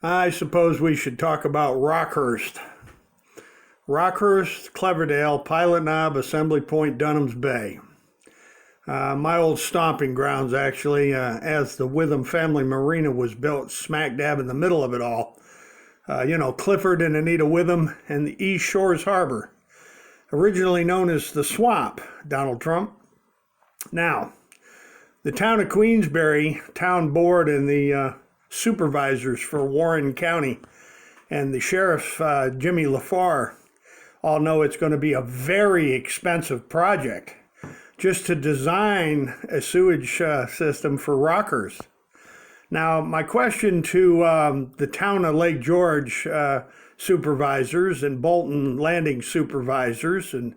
I suppose we should talk about Rockhurst. Rockhurst, Cleverdale, Pilot Knob, Assembly Point, Dunham's Bay. My old stomping grounds, actually, as the Witham Family Marina was built smack dab in the middle of it all. Clifford and Anita Witham and the East Shores Harbor, originally known as the Swamp, Donald Trump. Now, the town of Queensbury, town board, and the supervisors for Warren County and the sheriff, Jimmy LaFar, all know it's going to be a very expensive project just to design a sewage system for Rockhurst. Now, my question to the town of Lake George supervisors and Bolton Landing supervisors and,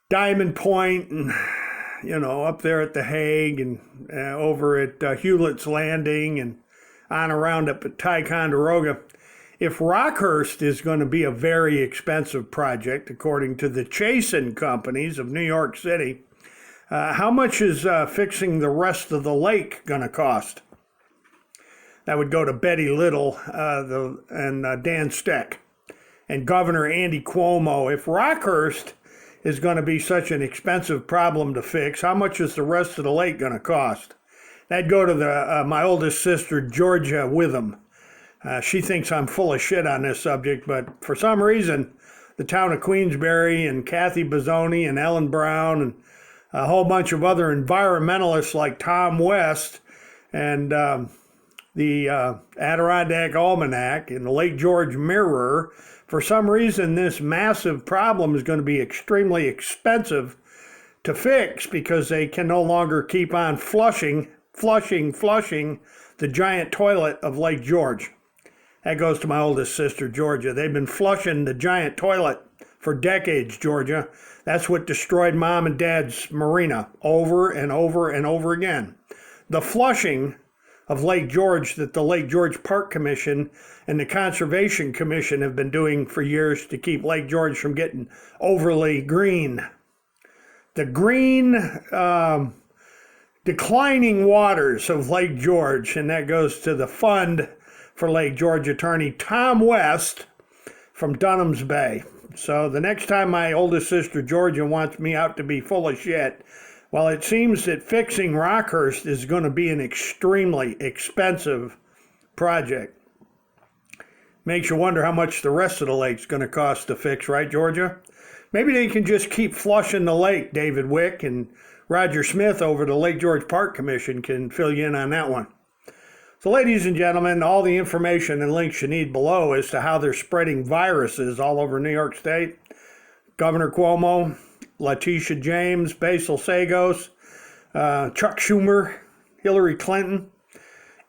Diamond Point and, up there at The Hague and over at Hewlett's Landing and on around up at Ticonderoga. If Rockhurst is going to be a very expensive project, according to the Chasin companies of New York City, how much is fixing the rest of the lake going to cost? That would go to Betty Little and Dan Steck and Governor Andy Cuomo. If Rockhurst is going to be such an expensive problem to fix, how much is the rest of the lake going to cost? That'd go to my oldest sister, Georgia Witham. She thinks I'm full of shit on this subject, but for some reason, the town of Queensbury and Kathy Bozzoni and Ellen Brown and a whole bunch of other environmentalists like Tom West and the Adirondack Almanac and the Lake George Mirror, for some reason, this massive problem is going to be extremely expensive to fix because they can no longer keep on flushing the giant toilet of Lake George. That goes to my oldest sister, Georgia. They've been flushing the giant toilet for decades, Georgia. That's what destroyed Mom and Dad's marina over and over and over again. The flushing of Lake George that the Lake George Park Commission and the Conservation Commission have been doing for years to keep Lake George from getting overly green. The green declining waters of Lake George, and that goes to the fund for Lake George attorney Tom West from Dunham's Bay. So the next time my oldest sister Georgia wants me out to be full of shit, well, it seems that fixing Rockhurst is going to be an extremely expensive project. Makes you wonder how much the rest of the lake's going to cost to fix, right, Georgia? Maybe they can just keep flushing the lake, David Wick, and Roger Smith over the Lake George Park Commission can fill you in on that one. So, ladies and gentlemen, all the information and links you need below as to how they're spreading viruses all over New York State. Governor Cuomo, Letitia James, Basil Sagos, Chuck Schumer, Hillary Clinton,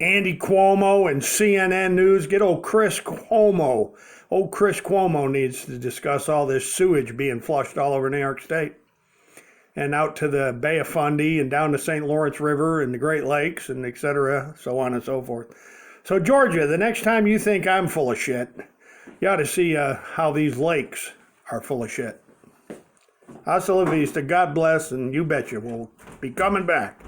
Andy Cuomo, and CNN News. Get old Chris Cuomo. Old Chris Cuomo needs to discuss all this sewage being flushed all over New York State and out to the Bay of Fundy and down the St. Lawrence River and the Great Lakes and et cetera, so on and so forth. So, Georgia, the next time you think I'm full of shit, you ought to see how these lakes are full of shit. Hasta la vista, God bless, and you betcha we'll be coming back.